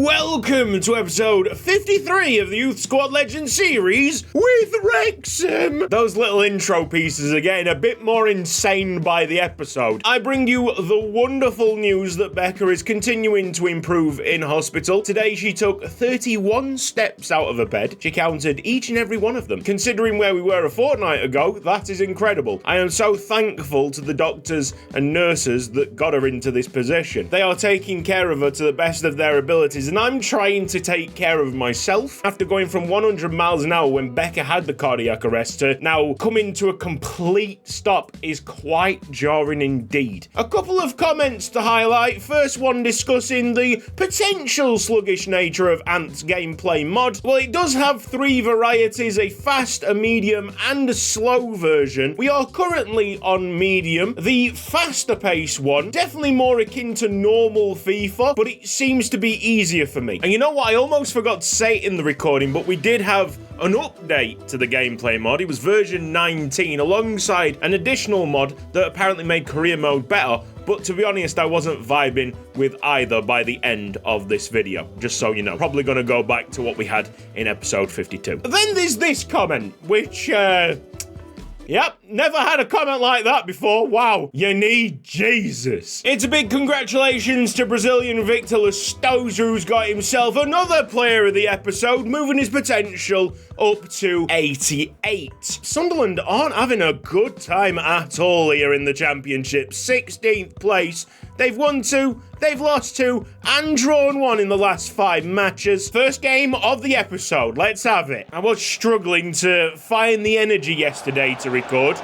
welcome to episode 53 of the Youth Squad Legends series with Wrexham. Those little intro pieces are getting a bit more insane by the episode. I bring you the wonderful news that Becca is continuing to improve in hospital. Today she took 31 steps out of her bed. She counted each and every one of them. Considering where we were a fortnight ago, that is incredible. I am so thankful to the doctors and nurses that got her into this position. They are taking care of her to the best of their abilities, and I'm trying to take care of myself. After going from 100 miles an hour when Becca had the cardiac arrest to now coming to a complete stop is quite jarring indeed. A couple of comments to highlight. First one discussing the potential sluggish nature of Ant's gameplay mod. Well, it does have three varieties, a fast, a medium, and a slow version. We are currently on medium. The faster pace one, definitely more akin to normal FIFA, but it seems to be easier for me. And you know what? I almost forgot to say it in the recording, but we did have an update to the gameplay mod. It was version 19 alongside an additional mod that apparently made career mode better. But to be honest, I wasn't vibing with either by the end of this video, just so you know. Probably going to go back to what we had in episode 52. Then there's this comment, which, yep, never had a comment like that before. Wow, you need Jesus. It's a big congratulations to Brazilian Victor Lustosa, who's got himself another player of the episode, moving his potential up to 88. Sunderland aren't having a good time at all here in the championship. 16th place. They've won 2, they've lost 2, and drawn 1 in the last 5 matches. First game of the episode, let's have it. I was struggling to find the energy yesterday to record,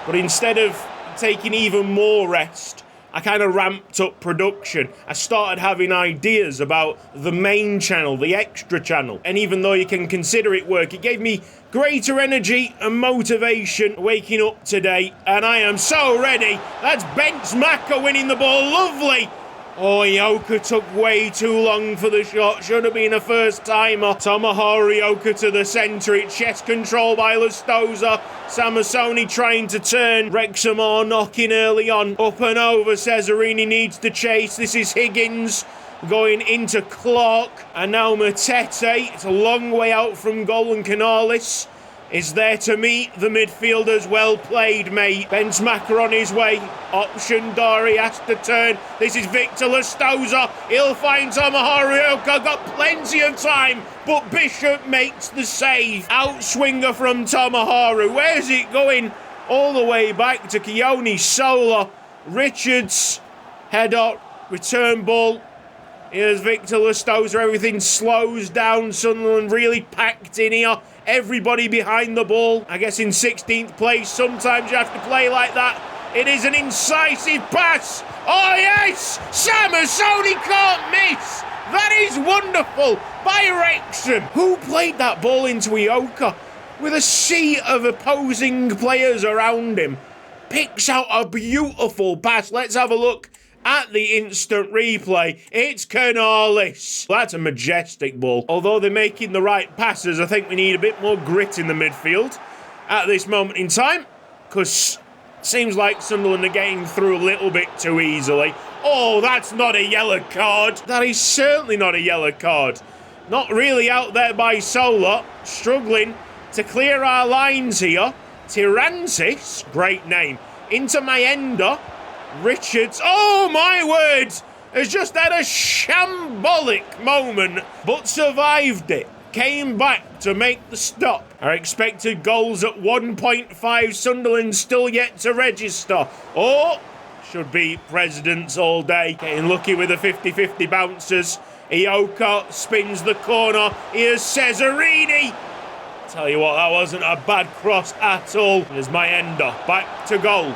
but instead of taking even more rest, I kind of ramped up production. I started having ideas about the main channel, the extra channel, and even though you can consider it work, it gave me greater energy and motivation waking up today, and I am so ready. That's Benzema winning the ball, lovely. Oh, Ioka took way too long for the shot. Should have been a first-timer. Tomohiro Ioka to the centre. It's chest control by Lustosa. Samasoni trying to turn. Wrexham are knocking early on. Up and over. Cesarini needs to chase. This is Higgins going into Clark. And now Matete. It's a long way out from goal, and Canales is there to meet the midfielders. Well played, mate. Benzema on his way. Option, Dari has to turn. This is Victor Lustosa. He'll find Tomohiro Ioka. Got plenty of time, but Bishop makes the save. Outswinger from Tomohiro. Where's it going? All the way back to Keone Sola. Richards. Header. Return ball. Here's Victor Lustosa. Everything slows down. Sunderland really packed in here. Everybody behind the ball. I guess in 16th place, sometimes you have to play like that. It is an incisive pass. Oh, yes! Samasoni can't miss. That is wonderful by Wrexham. Who played that ball into Ioka? With a sea of opposing players around him. Picks out a beautiful pass. Let's have a look at the instant replay. It's Canales. That's a majestic ball. Although they're making the right passes, I think we need a bit more grit in the midfield at this moment in time, because it seems like Sunderland are getting through a little bit too easily. Oh, that's not a yellow card. That is certainly not a yellow card. Not really out there by Sola. Struggling to clear our lines here. Tirantis, great name. Into Mayenda. Richards, oh my word, has just had a shambolic moment, but survived it. Came back to make the stop. Our expected goals at 1.5, Sunderland still yet to register. Oh, should be Presidents all day. Getting lucky with the 50-50 bouncers. Ioka spins the corner. Here's Cesarini. Tell you what, that wasn't a bad cross at all. Here's Mayenda, back to goal.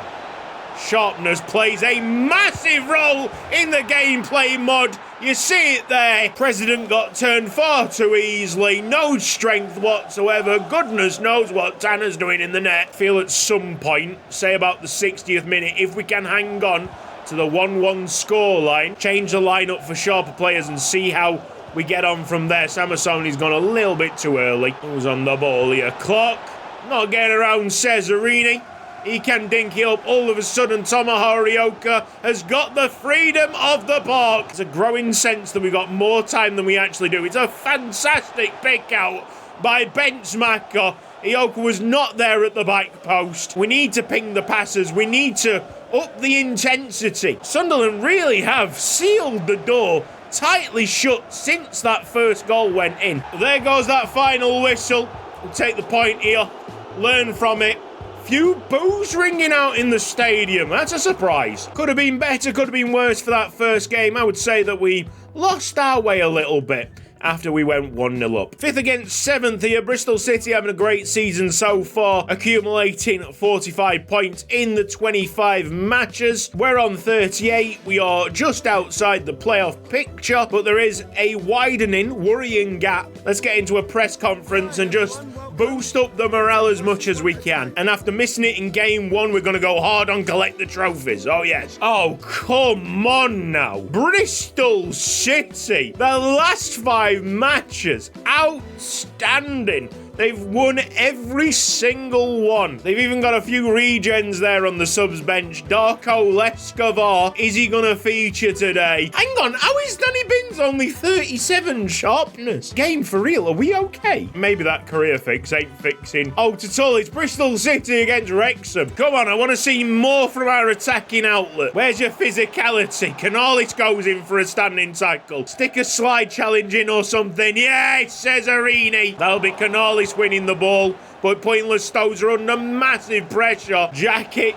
Sharpness plays a massive role in the gameplay mod. You see it there. President got turned far too easily. No strength whatsoever. Goodness knows what Tanner's doing in the net. Feel at some point, say about the 60th minute, if we can hang on to the 1-1 scoreline, change the lineup for sharper players and see how we get on from there. Samasoni's gone a little bit too early. Who's on the ball here? Clark. Not getting around Cesarini. He can dink it up. All of a sudden, Tomohiro Ioka has got the freedom of the park. It's a growing sense that we've got more time than we actually do. It's a fantastic pick out by Benchmaker. Ioka was not there at the back post. We need to ping the passes. We need to up the intensity. Sunderland really have sealed the door tightly shut since that first goal went in. There goes that final whistle. We'll take the point here. Learn from it. Few boos ringing out in the stadium. That's a surprise. Could have been better, could have been worse for that first game. I would say that we lost our way a little bit after we went 1-0 up. 5th against 7th here. Bristol City having a great season so far, accumulating 45 points in the 25 matches. We're on 38. We are just outside the playoff picture, but there is a widening, worrying gap. Let's get into a press conference and just boost up the morale as much as we can. And after missing it in game 1, we're going to go hard on collect the trophies. Oh, yes. Oh, come on now. Bristol City, the last 5 matches, outstanding. They've won every single one. They've even got a few regens there on the subs bench. Darko Leskovar, is he going to feature today? Hang on, how is Danny Binns only 37 sharpness? Game for real, are we okay? Maybe that career fix ain't fixing. Oh, Tutul, it's Bristol City against Wrexham. Come on, I want to see more from our attacking outlet. Where's your physicality? Canales goes in for a standing tackle. Stick a slide challenge in or something. Yeah, it's Cesarini. That'll be Canales winning the ball, but Pointless Stones are under massive pressure. Jakic,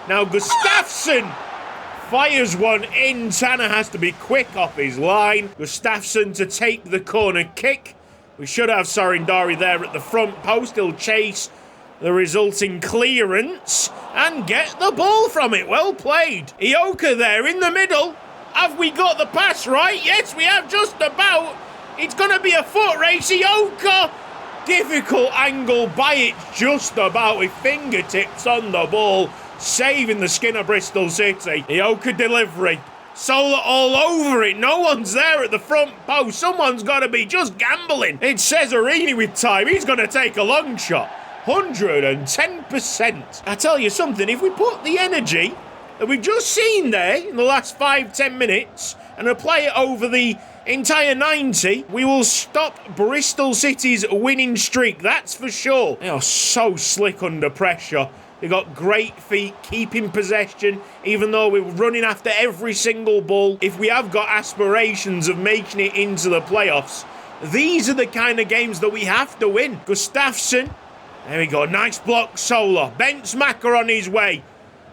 now Gustafsson fires one in. Tanner has to be quick off his line. Gustafsson to take the corner kick. We should have Sarindari there at the front post. He'll chase the resulting clearance and get the ball from it. Well played. Ioka there in the middle. Have we got the pass right? Yes, we have just about. It's going to be a foot race. Ioka, difficult angle by it just about with fingertips on the ball, saving the skin of Bristol City. Ioka delivery. Sola all over it. No one's there at the front post. Someone's got to be just gambling. It's Cesarini with time. He's going to take a long shot. 110%. I tell you something, if we put the energy that we've just seen there in the last 5-10 minutes and apply it over the entire 90, we will stop Bristol City's winning streak, that's for sure. They are so slick under pressure. They got great feet, keeping possession, even though we're running after every single ball. If we have got aspirations of making it into the playoffs, these are the kind of games that we have to win. Gustafsson, there we go, nice block, Sola. Benchmaker on his way.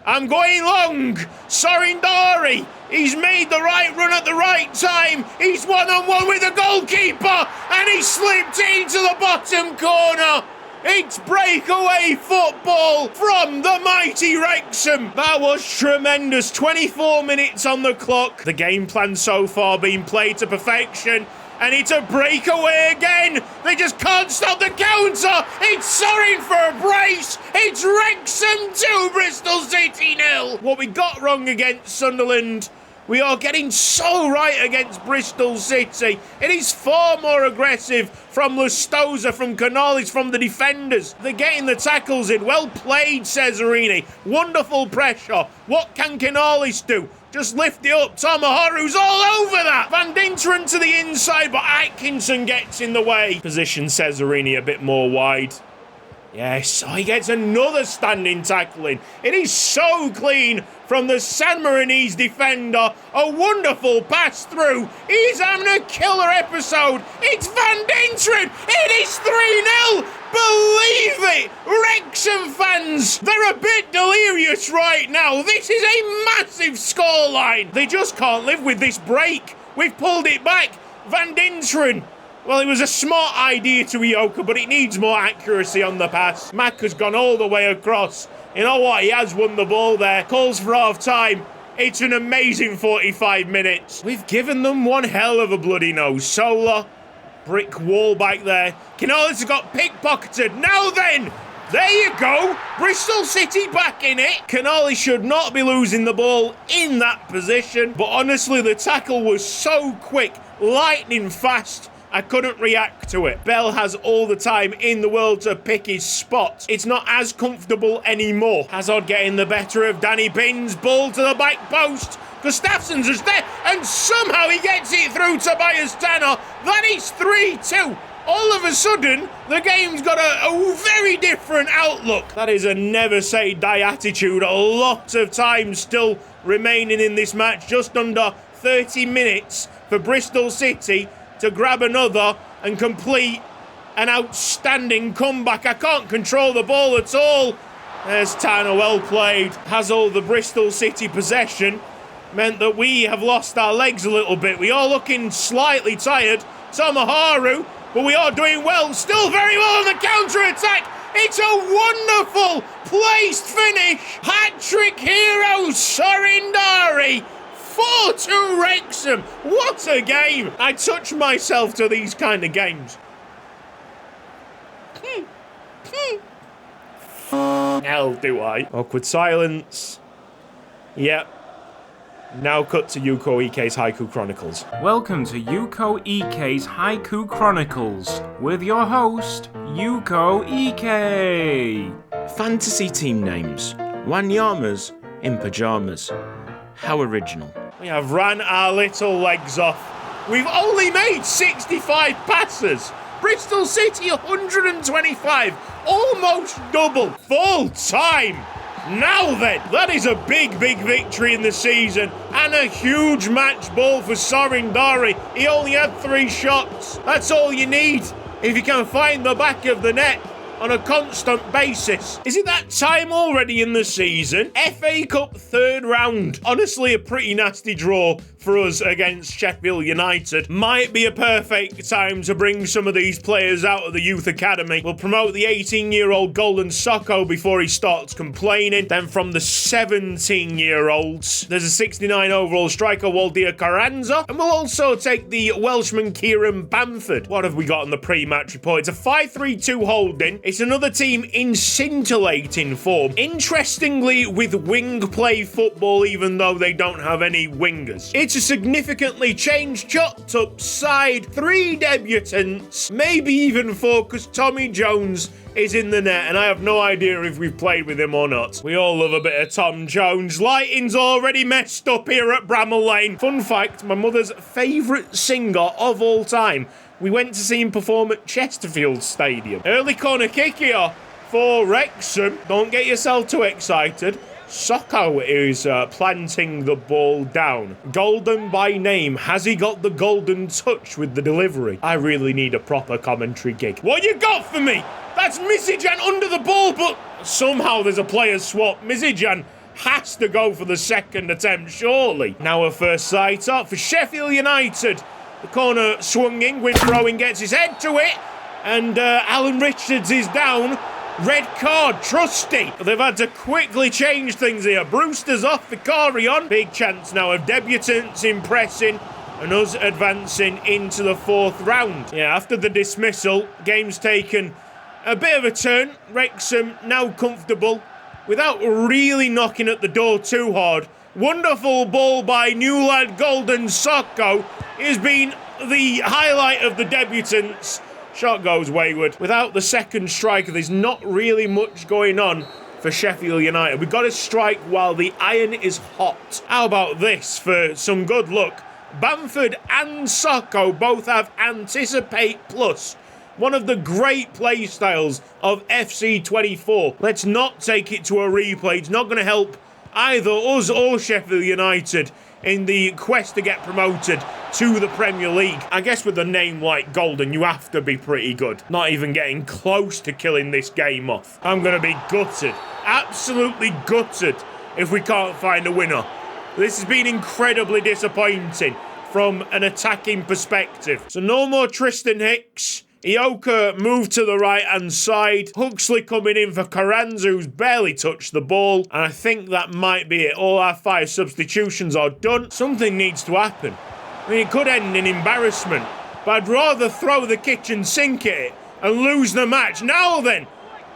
I'm going long. Sarindari, he's made the right run at the right time. He's one-on-one with the goalkeeper, and he slipped into the bottom corner. It's breakaway football from the mighty Wrexham. That was tremendous. 24 minutes on the clock. The game plan so far being played to perfection. And it's a breakaway again. They just can't stop the counter. It's Sorin for a brace. It's Wrexham 2, Bristol City 0. What we got wrong against Sunderland, we are getting so right against Bristol City. It is far more aggressive from Lustosa, from Canales, from the defenders. They're getting the tackles in. Well played, Cesarini. Wonderful pressure. What can Canales do? Just lift it up. Tomohoro's all over that. Van Dinteren to the inside, but Atkinson gets in the way. Position Cesarini a bit more wide. Yes, he gets another standing tackling. It is so clean from the San Marinese defender. A wonderful pass through. He's having a killer episode. It's Van Dinteren. It is 3-0. Believe it, Wrexham fans. They're a bit delirious right now. This is a massive scoreline. They just can't live with this break. We've pulled it back. Van Dinteren. Well, it was a smart idea to Ioka, but it needs more accuracy on the pass. Mack has gone all the way across. You know what? He has won the ball there. Calls for half-time. It's an amazing 45 minutes. We've given them one hell of a bloody nose. Sola, brick wall back there. Canales has got pickpocketed. Now then, there you go. Bristol City back in it. Canales should not be losing the ball in that position. But honestly, the tackle was so quick, lightning fast. I couldn't react to it. Bell has all the time in the world to pick his spot. It's not as comfortable anymore. Hazard getting the better of Danny Bins. Ball to the back post. Gustafsson's just there, and somehow he gets it through Tobias Tanner. That is 3-2. All of a sudden, the game's got a very different outlook. That is a never say die attitude. A lot of time still remaining in this match. Just under 30 minutes for Bristol City to grab another and complete an outstanding comeback. I can't control the ball at all. There's Tanner, well played. Has all the Bristol City possession. Meant that we have lost our legs a little bit. We are looking slightly tired. Tomoharu, but we are doing well. Still very well on the counter-attack. It's a wonderful placed finish. Hat-trick hero Sorindari. 4-2 Wrexham. What a game. I touch myself to these kind of games. Hell do I. Awkward silence. Yep. Now cut to Yuko Ike's Haiku Chronicles. Welcome to Yuko Ike's Haiku Chronicles with your host, Yuko Ike. Fantasy team names. Wanyamas in pajamas. How original. We have ran our little legs off. We've only made 65 passes. Bristol City 125. Almost double. Full time. Now then, that is a big victory in the season and a huge match ball for Sorindari. He only had 3 shots. That's all you need if you can find the back of the net on a constant basis. Is it that time already in the season? FA Cup 3rd round. Honestly, a pretty nasty draw for us against Sheffield United. Might be a perfect time to bring some of these players out of the youth academy. We'll promote the 18-year-old Golden Socko before he starts complaining. Then from the 17-year-olds, there's a 69 overall striker, Waldir Carranza. And we'll also take the Welshman Kieran Bamford. What have we got on the pre-match report? It's a 5-3-2 holding. It's another team in scintillating form. Interestingly, with wing play football, even though they don't have any wingers. It's a significantly changed chopped up side. 3 debutants, maybe even 4, because Tommy Jones is in the net, and I have no idea if we've played with him or not. We all love a bit of Tom Jones. Lighting's already messed up here at Bramall Lane. Fun fact, my mother's favourite singer of all time. We went to see him perform at Chesterfield Stadium. Early corner kick here for Wrexham. Don't get yourself too excited. Socko is planting the ball down. Golden by name. Has he got the golden touch with the delivery? I really need a proper commentary gig. What you got for me? That's Mizijan under the ball, but somehow there's a player swap. Mizijan has to go for the second attempt, surely. Now a first sight up for Sheffield United. The corner swung in. Windrowing gets his head to it. And Alan Richards is down. Red card, Trusty. They've had to quickly change things here. Brewster's off for Corion. Big chance now of debutants impressing and us advancing into the 4th round. Yeah, after the dismissal, game's taken a bit of a turn. Wrexham now comfortable without really knocking at the door too hard. Wonderful ball by new lad Golden Socko. Has been the highlight of the debutants. Shot goes wayward. Without the second striker, there's not really much going on for Sheffield United. We've got to strike while the iron is hot. How about this for some good luck? Bamford and Socko both have Anticipate Plus, one of the great play styles of FC24. Let's not take it to a replay. It's not going to help either us or Sheffield United in the quest to get promoted to the Premier League. I guess with a name like Golden, you have to be pretty good. Not even getting close to killing this game off. I'm going to be gutted. Absolutely gutted if we can't find a winner. This has been incredibly disappointing from an attacking perspective. So no more Tristan Hicks. Ioka moved to the right-hand side. Huxley coming in for Carranza, who's barely touched the ball. And I think that might be it. All our 5 substitutions are done. Something needs to happen. I mean, it could end in embarrassment. But I'd rather throw the kitchen sink at it and lose the match. Now then,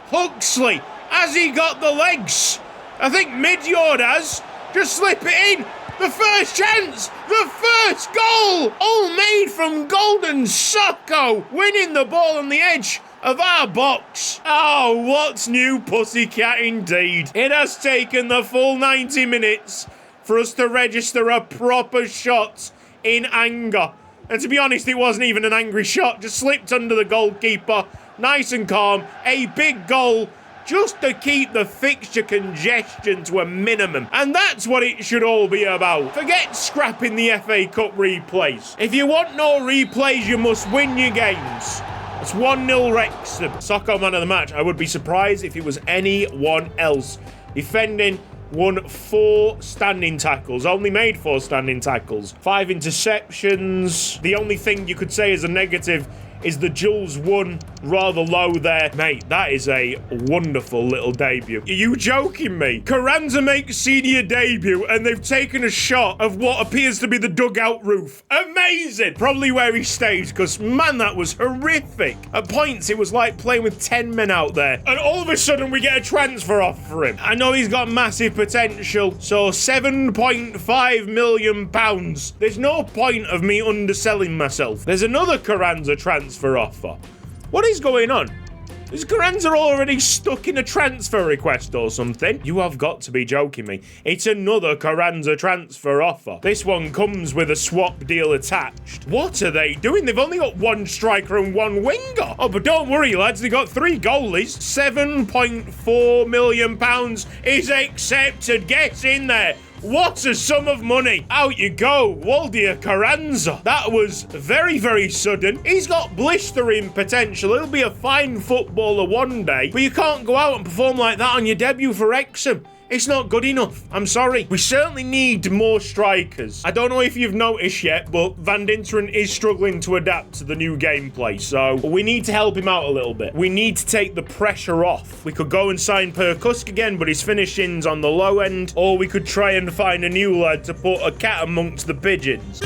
Huxley, has he got the legs? I think Midyard has. Just slip it in. The first chance! The first goal! All made from Golden Socko, winning the ball on the edge of our box. Oh, what's new, pussycat, indeed. It has taken the full 90 minutes for us to register a proper shot in anger. And to be honest, it wasn't even an angry shot, just slipped under the goalkeeper, nice and calm. A big goal just to keep the fixture congestion to a minimum. And that's what it should all be about. Forget scrapping the FA Cup replays. If you want no replays, you must win your games. It's 1-0 Wrexham. Socko man of the match. I would be surprised if it was anyone else. Defending, won 4 standing tackles. Only made 4 standing tackles. 5 interceptions. The only thing you could say is a negative is the Jules 1 rather low there. Mate, that is a wonderful little debut. Are you joking me? Carranza makes senior debut and they've taken a shot of what appears to be the dugout roof. Amazing! Probably where he stays, because man, that was horrific. At points, it was like playing with 10 men out there. And all of a sudden, we get a transfer offer for him. I know he's got massive potential, so £7.5 million. There's no point of me underselling myself. There's another Carranza transfer offer. What is going on? Is Carranza already stuck in a transfer request or something? You have got to be joking me. It's another Carranza transfer offer. This one comes with a swap deal attached. What are they doing? They've only got 1 striker and 1 winger. Oh, but don't worry, lads. They got 3 goalies. £7.4 million is accepted. Get in there. What a sum of money. Out you go, Waldia Carranza. That was very, very sudden. He's got blistering potential. He'll be a fine footballer one day, but you can't go out and perform like that on your debut for Wrexham. It's not good enough. I'm sorry. We certainly need more strikers. I don't know if you've noticed yet, but Van Dinteren is struggling to adapt to the new gameplay, so we need to help him out a little bit. We need to take the pressure off. We could go and sign Perkusk again, but his finishing's on the low end, or we could try and find a new lad to put a cat amongst the pigeons.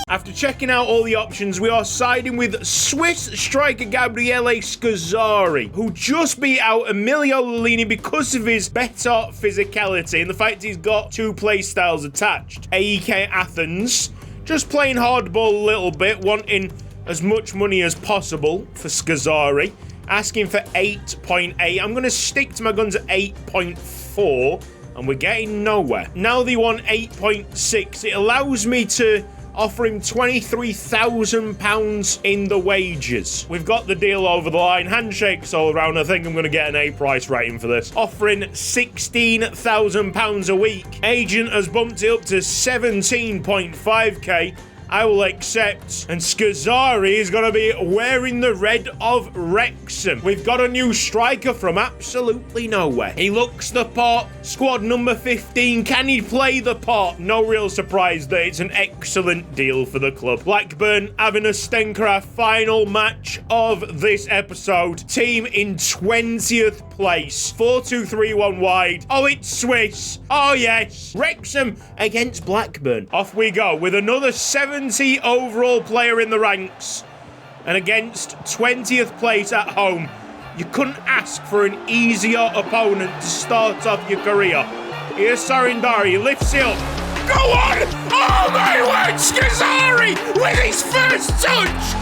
After checking out all the options, we are siding with Swiss striker Gabriele Scazzari, who just beat out Emilio Lallini because of his better physicality and the fact he's got 2 play styles attached. AEK Athens, just playing hardball a little bit, wanting as much money as possible for Scazzari, asking for 8.8. I'm going to stick to my guns at 8.4, and we're getting nowhere. Now they want 8.6. It allows me to offer him £23,000 in the wages. We've got the deal over the line. Handshakes all around. I think I'm going to get an A price rating for this. Offering £16,000 a week. Agent has bumped it up to 17.5k. I will accept. And Scazzari is going to be wearing the red of Wrexham. We've got a new striker from absolutely nowhere. He looks the part. Squad number 15. Can he play the part? No real surprise that it's an excellent deal for the club. Blackburn having a stinker. Our final match of this episode. Team in 20th place. 4-2-3-1 wide. Oh, it's Swiss. Oh, yes. Wrexham against Blackburn. Off we go with another 70 overall player in the ranks, and against 20th place at home. You couldn't ask for an easier opponent to start off your career. Here's Sarindari, he lifts it up. Go on! Oh my word, Scazzari with his first touch!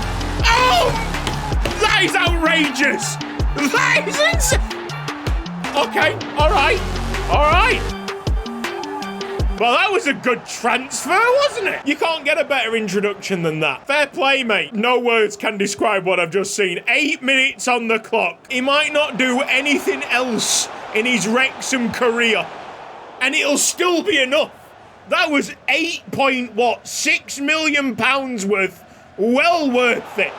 Oh! That is outrageous! That is insane! Okay, alright. Well, that was a good transfer, wasn't it? You can't get a better introduction than that. Fair play, mate. No words can describe what I've just seen. 8 minutes on the clock. He might not do anything else in his Wrexham career, and it'll still be enough. That was £8.6 million worth. Well worth it.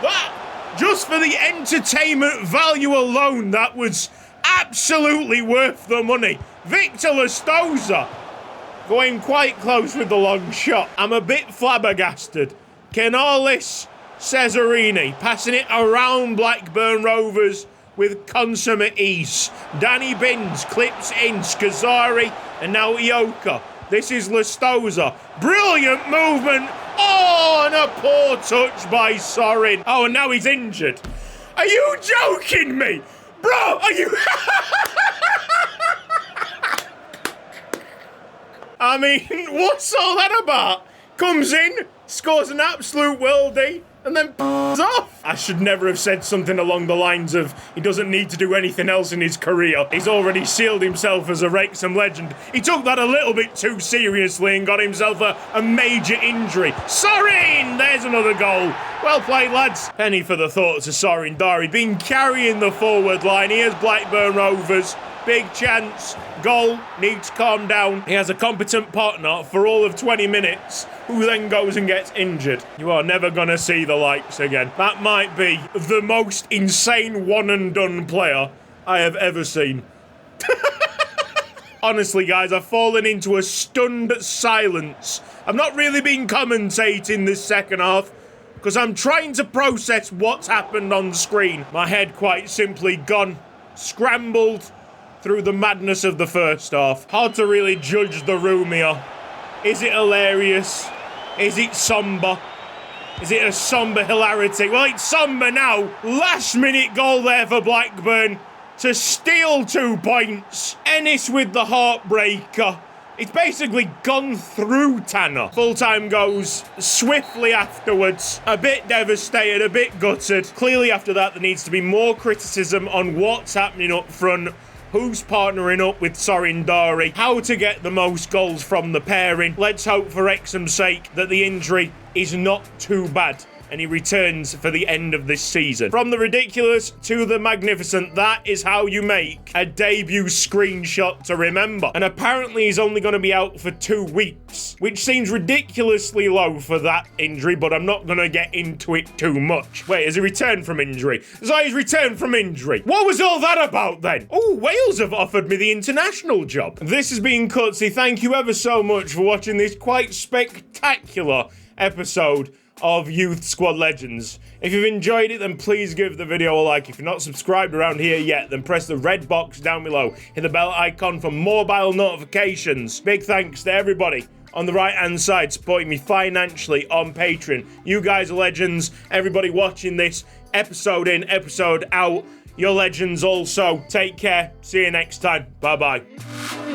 That, just for the entertainment value alone, that was absolutely worth the money. Victor Lastoza going quite close with the long shot. I'm a bit flabbergasted. Kenalis Cesarini passing it around Blackburn Rovers with consummate ease. Danny Binns clips in Scazzari, and now Ioka. This is Lastoza. Brilliant movement. Oh, and a poor touch by Sorin. Oh, and now he's injured. Are you joking me? Bro, are you... I mean, what's all that about? Comes in, scores an absolute worldie, and then off. I should never have said something along the lines of he doesn't need to do anything else in his career. He's already sealed himself as a Wrexham legend. He took that a little bit too seriously and got himself a major injury. Sorin! There's another goal. Well played, lads. Penny for the thoughts of Sorin Dari. Been carrying the forward line. Here's Blackburn Rovers. Big chance. Goal. Needs to calm down. He has a competent partner for all of 20 minutes, who then goes and gets injured. You are never going to see the likes again. That might be the most insane one-and-done player I have ever seen. Honestly, guys, I've fallen into a stunned silence. I've not really been commentating this second half because I'm trying to process what's happened on screen. My head quite simply gone, scrambled through the madness of the first half. Hard to really judge the room here. Is it hilarious? Is it somber? Is it a somber hilarity? Well, it's somber now. Last minute goal there for Blackburn to steal 2 points. Ennis with the heartbreaker. It's basically gone through Tanner. Full time goes swiftly afterwards. A bit devastated, a bit gutted. Clearly after that there needs to be more criticism on what's happening up front. Who's partnering up with Sorin Dari? How to get the most goals from the pairing? Let's hope for Wrexham's sake that the injury is not too bad and he returns for the end of this season. From the ridiculous to the magnificent, that is how you make a debut screenshot to remember. And apparently he's only going to be out for 2 weeks, which seems ridiculously low for that injury, but I'm not going to get into it too much. Wait, has he returned from injury? So he's returned from injury. What was all that about then? Oh, Wales have offered me the international job. This has been Cutsy. Thank you ever so much for watching this quite spectacular episode of Youth Squad Legends. If you've enjoyed it, then please give the video a like. If you're not subscribed around here yet, then press the red box down below. Hit the bell icon for mobile notifications. Big thanks to everybody on the right hand side supporting me financially on Patreon. You guys are legends. Everybody watching this, episode in, episode out, you're legends also. Take care. See you next time. Bye bye.